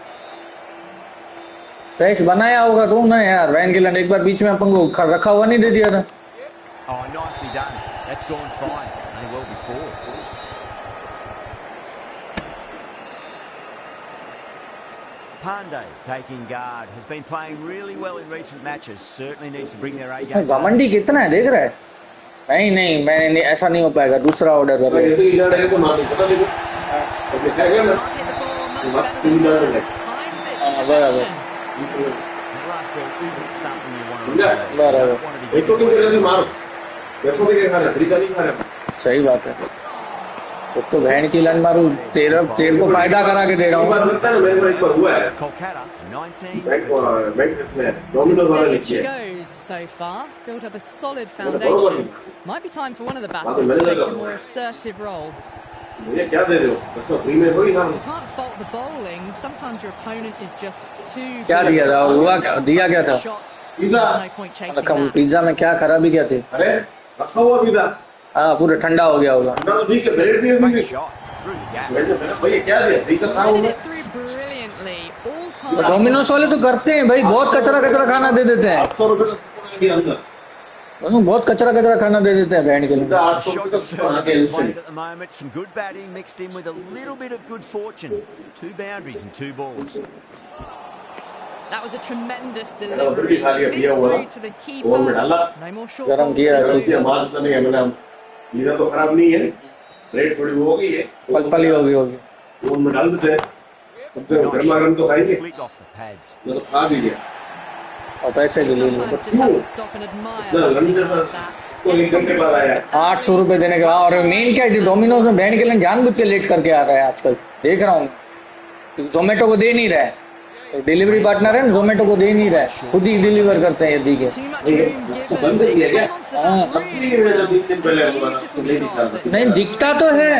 Fresh बनाया होगा तो ना यार, वैन गिलन एक बार बीच में अपन को रखा हुआ नहीं दे दिया था। Oh, nicely done. That's gone fine. May well be four. Pandey taking guard. Has been playing really well in recent matches. Certainly needs to bring their A game. घमंडी कितना है देख रहा है? नहीं मैंने नहीं, ऐसा नहीं हो पाएगा। दूसरा ऑर्डर कर रहे हैं। Hit the ball much better than that. Timed it to perfection. That last ball isn't something you want to बराबर, सही बात है। तो बहन की लन मारू, तेरे को फायदा करा के दे रहा हूँ। Kolkata, 19. Steady goes so far. Built up a solid foundation. Might be time for one of the batters to take a more assertive role. You can't fault the bowling. Sometimes your opponent is just too good. क्या दिया था? हुआ क्या? दिया क्या था? Shot. There's no point chasing that. Pizza में क्या खराबी क्या थी? हाँ, पूरा ठंडा हो गया होगा। Great shot through the gap. Threaded it through brilliantly. All time. Domino's वाले तो करते हैं भाई, बहुत कचरा खाना दे देते हैं। बहुत कचरा खाना दे देते हैं बहन के लिए। The shot's certainly played at the moment. Some good batting mixed in with a little bit of good fortune. 2 boundaries and 2 balls. That was a tremendous delivery. This through to the keeper. No more short गरम balls किया this है। over. तो खराब नहीं है, rate थोड़ी वो हो गई है, पलपली होगी। ओवन में डाल देते हैं, गर्मा गर्म तो खाएंगे, Flick off the pads. तो खा भी लिया। और पैसे भी ले लिए। Sometimes just have to stop and admire batting like that. तो 1 घंटे बाद आया 800 रुपए देने के बाद। और मेन क्या है, डोमिनोज में बहन के लिए जानबूझ के लेट करके आ रहा है आजकल, देख रहा हूँ। जोमेटो को दे नहीं रहा है, तो डिलीवरी पार्टनर है ना, जोमेटो को दे नहीं रहा है, खुद ही डिलीवर करते हैं यदि के। Too much room given. He came onto the bat really well. Beautiful shot. नहीं दिखता तो है,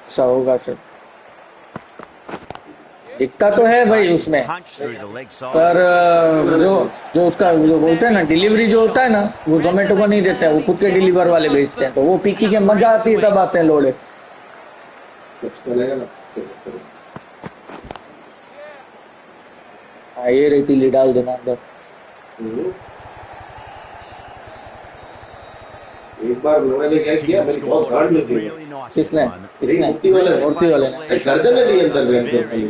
ऐसा होगा सर, दिखता तो है भाई उसमें, Punch through the leg side. पर जो उसका जो बोलते हैं ना डिलीवरी जो होता है ना, वो जोमेटो को नहीं देते हैं, वो खुद के डिलीवर वाले भेजते हैं, तो वो पीकी के मजा आती है तब आते हैं लोड़े। हाँ, ये रेतीली डाल देना अंदर। एक बार उन्होंने क्या किया, मेरी बहुत गार्ड में थी। Really nice. किसने? at the moment. किसने? मूर्ति वाले ने गर्दन में नहीं अंदर गए,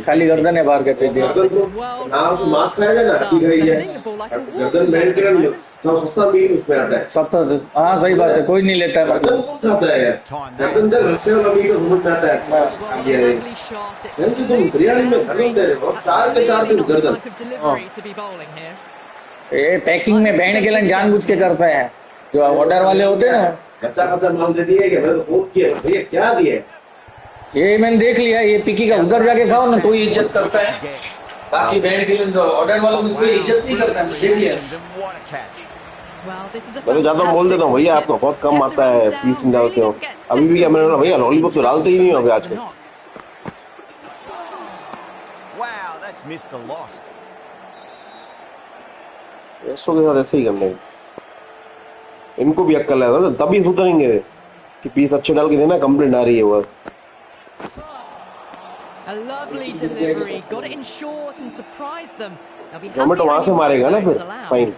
खाली गर्दन है बाहर करते दिया। This is world नाम से मास्क class आएगा ना, stuff. ठीक है ये They're seeing the ball like a गर्दन बैंड करन watermelon. सब सस्ता मीट उसमें आता है। सब तो हाँ सही बात है, कोई नहीं लेता है गर्दन मतलब। कौन खाता है यार, गर्दन जब रस्से वाला मीट समझ में आता है। Well, a lovely shot. It तुम flew to बिरयानी में the गर्दन boundary. दे रहे हो, That's 4 के 4 really दिन not the गर्दन। type of delivery to be bowling here. ये पैकिंग में बहन के लिए जानबूझ के करते हैं, जो ऑर्डर वाले होते हैं ना, कच्चा कच्चा माल दे दिए कि मैंने तो बहुत किया भैया, क्या दिए? ये मैंने देख लिया, ये पिकी का उधर जाके खाओ ना तो ही इज्जत करता है, बाकी बैंड के लिए ऑर्डर वालों की कोई इज्जत नहीं करता है, देख लिया। मैं तो जाता हूँ बोल देता हूँ भैया आपको बहुत कम आता है, पीस में डालते हो। अभी भी क्या मैंने बोला भैया लॉलीपॉप तो डालते ही नहीं हो आजकल। ऐसों के साथ ऐसे ही करने, इनको भी अक्ल है ना, तभी सुधरेंगे कि पीस अच्छे डाल के देना, कंप्लेंट आ रही है वो। A lovely delivery, got it in short and surprised them. They'll be happy tomato वहां से मारेगा ना फिर फाइन।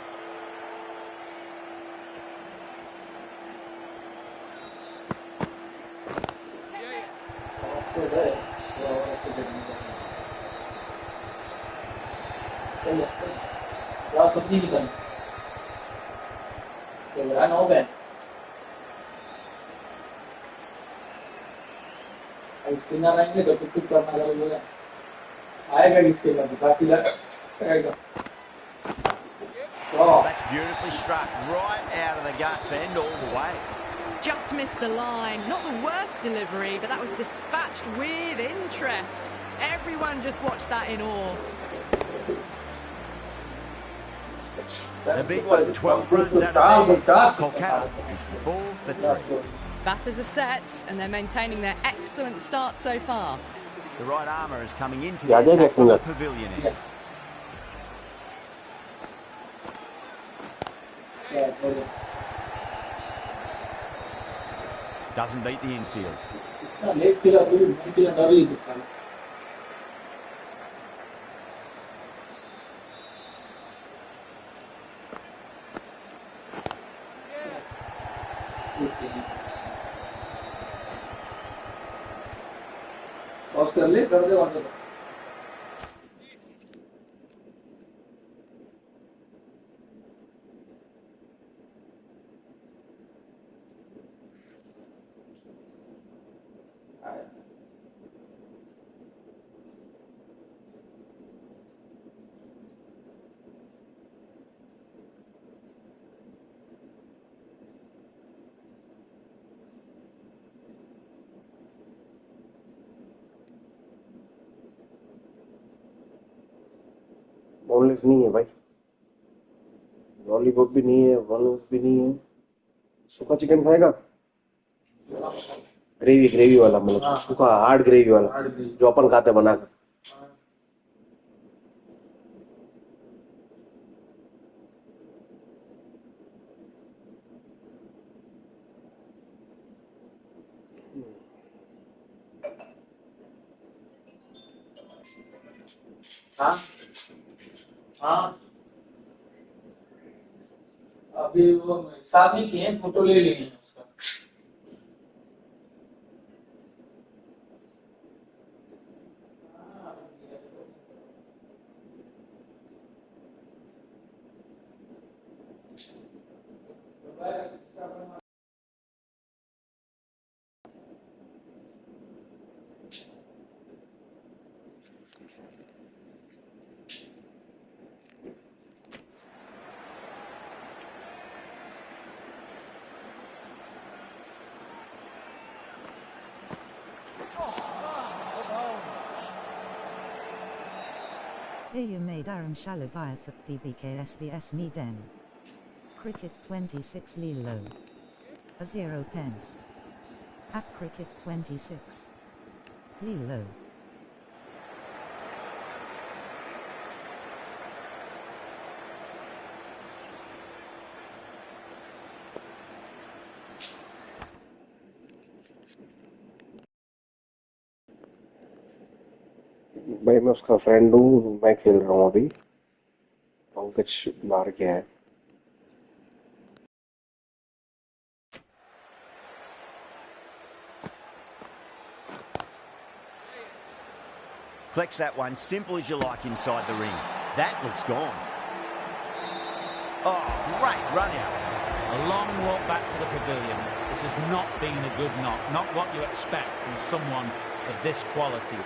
स्पिनर आएंगे तो टुक करना जरूरी है, आएगा इसके बाद काफी आएगा। That's beautifully struck right out of the guts and all the way. Just missed the line. Not the worst delivery, but that was dispatched with interest. Everyone just watched that in awe. The big one, 12 runs out of there. Kolkata, 54 for 3. Batters are set, and they're maintaining their excellent start so far. The right armour is coming into the attack from the pavilion end. Doesn't beat the infield. कर ले, कर दे वहां से। Boneless नहीं है भाई, lollipop भी नहीं है, बोनलेस भी नहीं है। सूखा चिकन खाएगा? ग्रेवी वाला, मतलब सूखा हार्ड ग्रेवी वाला जो अपन खाते बनाकर। हाँ हाँ, अभी वो शादी की है, फोटो ले ली है उसका। Here you made Aaron Shalagayath at PBKS Vs Medan. Cricket 26 Lilo. A 0 pence. At Cricket 26. Lilo. भाई मैं उसका फ्रेंड हूँ, मैं खेल रहा हूँ अभी। पंकज बाहर गया है। Flex that one, simple as you like inside the ring. That looks gone. Oh, great run out. A long walk back to the pavilion. This has not been a good knock. Not what you expect from someone of this quality.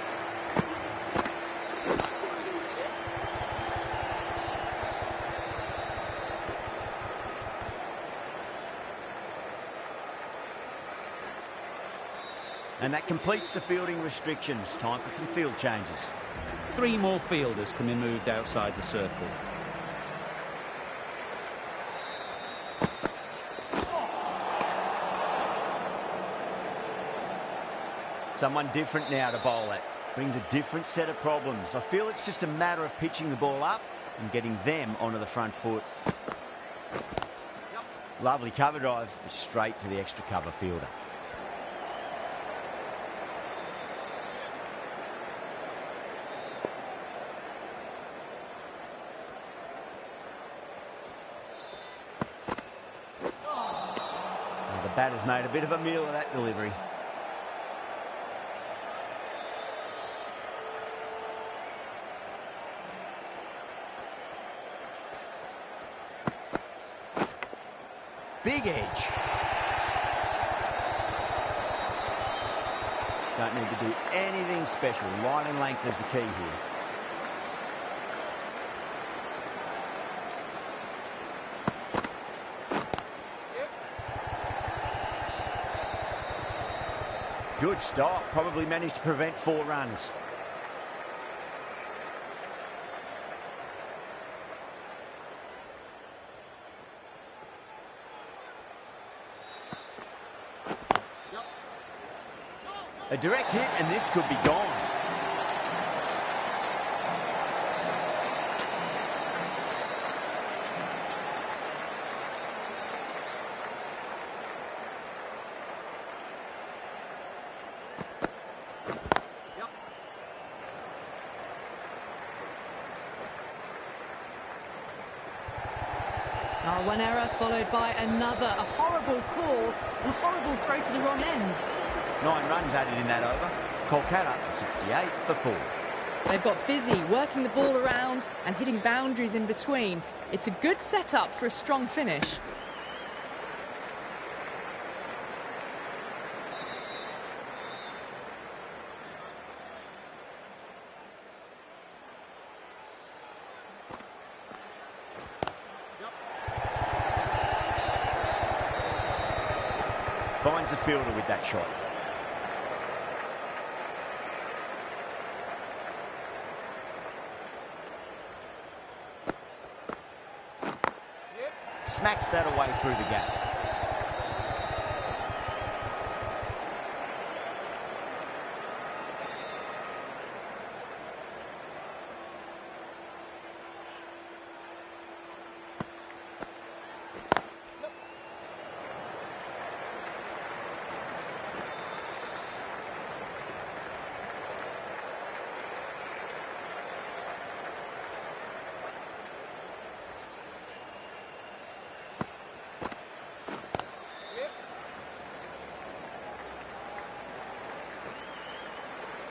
And that completes the fielding restrictions. Time for some field changes. 3 more fielders can be moved outside the circle. Someone different now to bowl at. Brings a different set of problems. I feel it's just a matter of pitching the ball up and getting them onto the front foot. Lovely cover drive, straight to the extra cover fielder. The batter's made a bit of a meal of that delivery. Big edge. Don't need to do anything special. Line and length is the key here. Good stop. Probably managed to prevent 4 runs. A direct hit, and this could be gone. Oh, one error followed by another. A horrible call and a horrible throw to the wrong end. 9 runs added in that over. Kolkata 68 for 4. They've got busy working the ball around and hitting boundaries in between. It's a good setup for a strong finish. Finds the fielder with that shot. Smacks that away through the gap.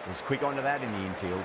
Was quick onto that in the infield.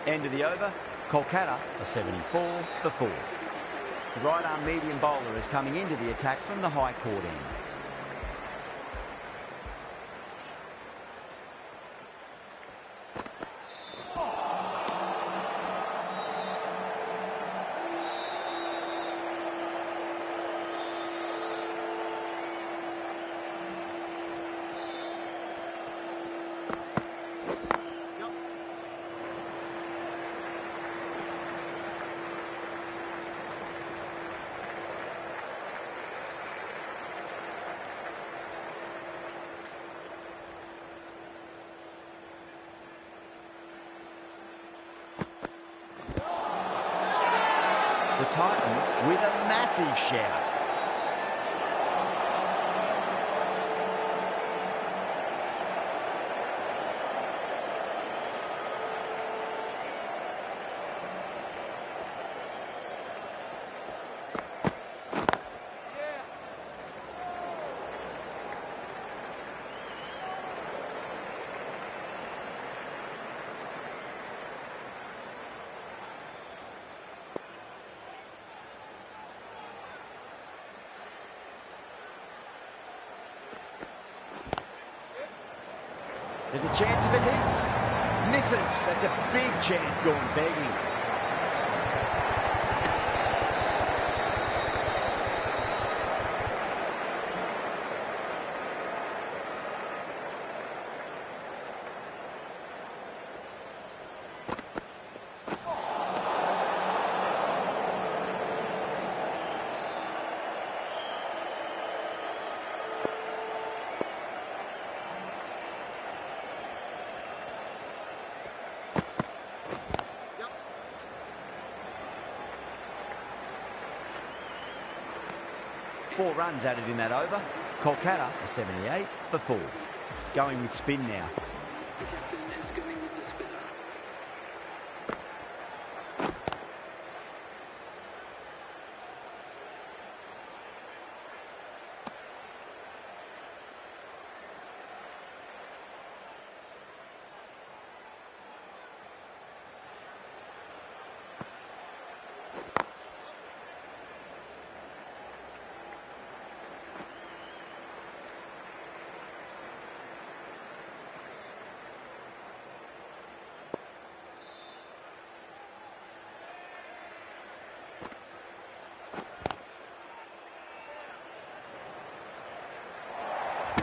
End of the over. Kolkata are 74 for 4. The right-arm medium bowler is coming into the attack from the high court end. The Titans with a massive shout. There's a chance if it hits. Misses. That's a big chance going begging. Four runs added in that over. Kolkata are 78 for 4. Going with spin now.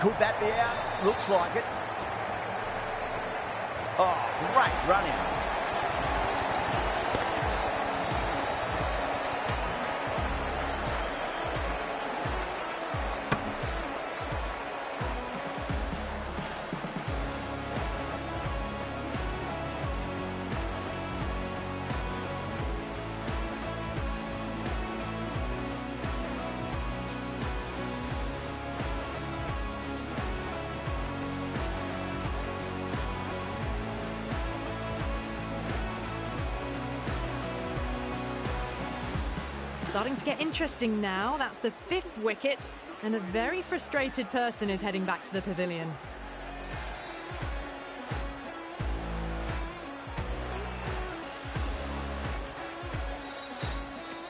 Could that be out? Looks like it. Oh, great run out. Starting to get interesting now. That's the 5th wicket, and a very frustrated person is heading back to the pavilion.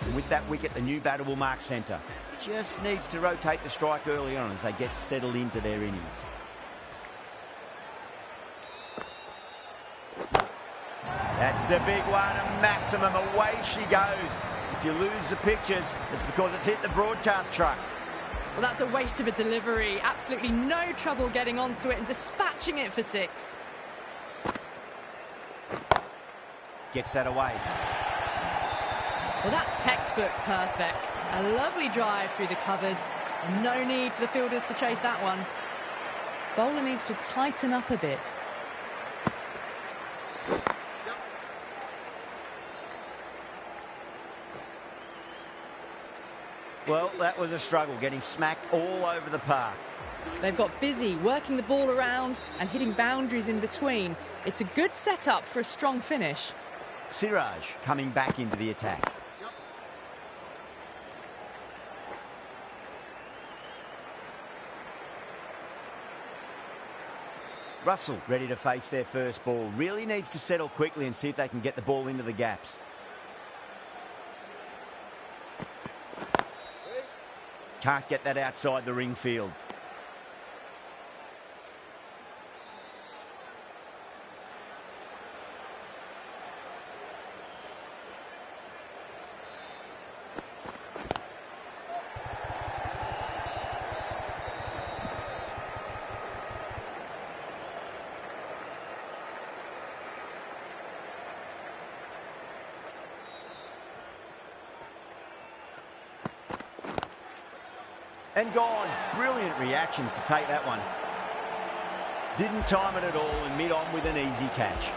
And with that wicket, the new batter will mark centre. Just needs to rotate the strike early on as they get settled into their innings. That's a big one, a maximum. Away she goes. If you lose the pictures, it's because it's hit the broadcast truck. Well, that's a waste of a delivery. Absolutely no trouble getting onto it and dispatching it for 6. Gets that away. Well, that's textbook perfect. A lovely drive through the covers. And no need for the fielders to chase that one. Bowler needs to tighten up a bit. Well, that was a struggle, getting smacked all over the park. They've got busy working the ball around and hitting boundaries in between. It's a good setup for a strong finish. Siraj coming back into the attack. Russell ready to face their first ball. Really needs to settle quickly and see if they can get the ball into the gaps. Can't get that outside the ring field. And gone. Brilliant reactions to take that one. Didn't time it at all and mid-on with an easy catch.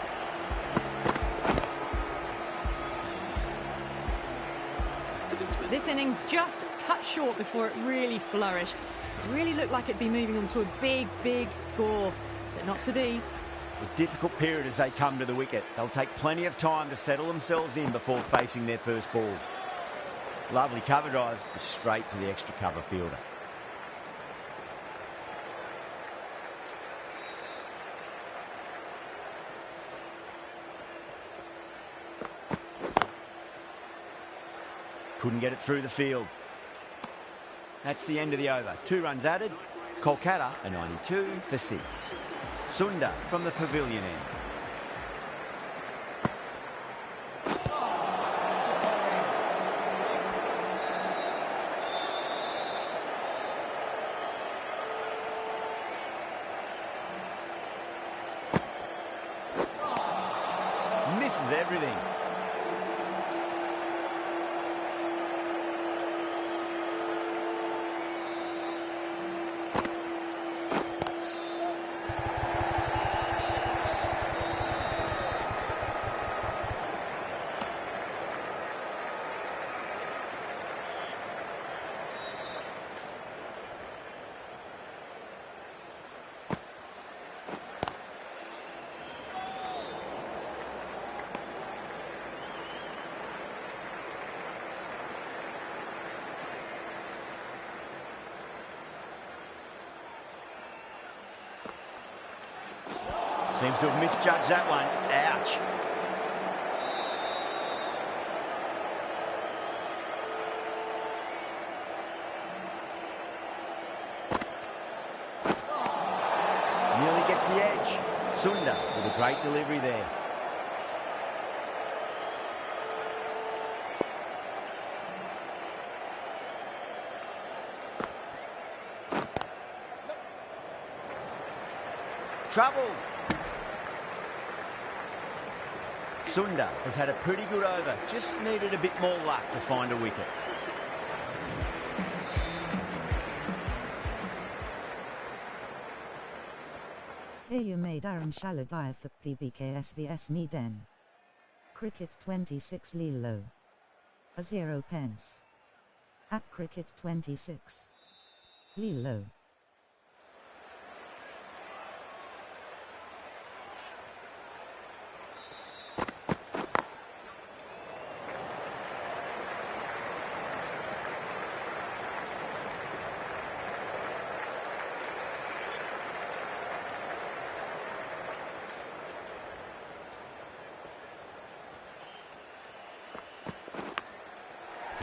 This innings just cut short before it really flourished. It really looked like it'd be moving on to a big, big score, but not to be. A difficult period as they come to the wicket. They'll take plenty of time to settle themselves in before facing their first ball. Lovely cover drive, straight to the extra cover fielder. Couldn't get it through the field. That's the end of the over. 2 runs added. Kolkata a 92 for 6. Sunda from the pavilion end. Misses everything. Seems to have misjudged that one. Ouch. Nearly gets the edge. Sunda with a great delivery there. Trouble. Sunda has had a pretty good over. Just needed a bit more luck to find a wicket. Here you made Aaron Shalagaya for PBKS Vs GT. Cricket 26 Lilo. A 0 pence. At Cricket 26. Lilo.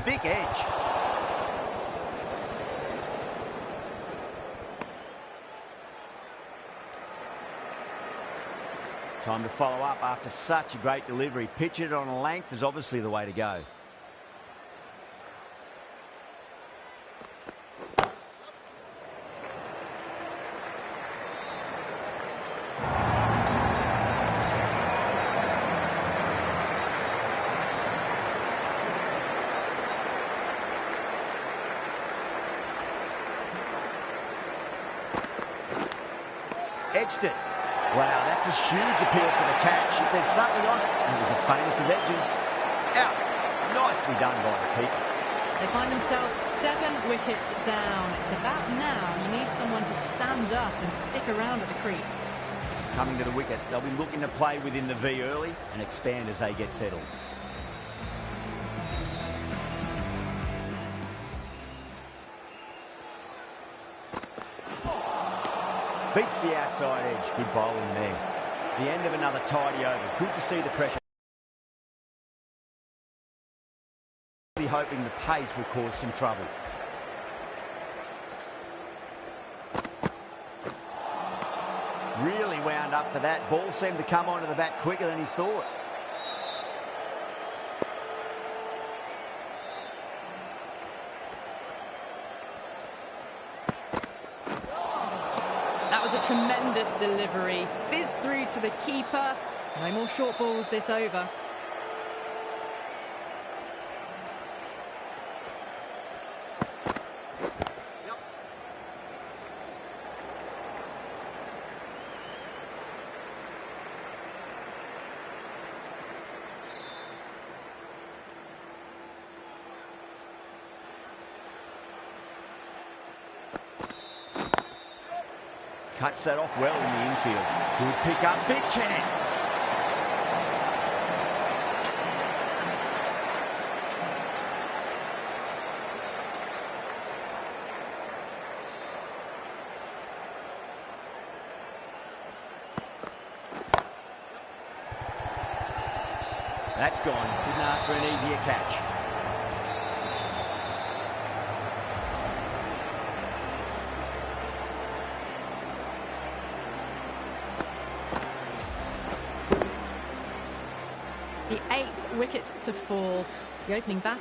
Thick edge. Time to follow up after such a great delivery. Pitch it on a length is obviously the way to go. Edged it. Wow, that's a huge appeal for the catch. If there's something on it, it was the faintest of edges. Out. Nicely done by the keeper. They find themselves 7 wickets down. It's about now you need someone to stand up and stick around at the crease. Coming to the wicket, they'll be looking to play within the V early and expand as they get settled. Beats the outside edge. Good bowling there. The end of another tidy over. Good to see the pressure. Hoping the pace will cause some trouble. Really wound up for that. Ball seemed to come onto the bat quicker than he thought. That was a tremendous delivery. Fizzed through to the keeper. No more short balls this over. Cuts that off well in the infield. Good pick up, big chance. That's gone. Couldn't ask for an easier catch. The 8th wicket to fall. The opening batter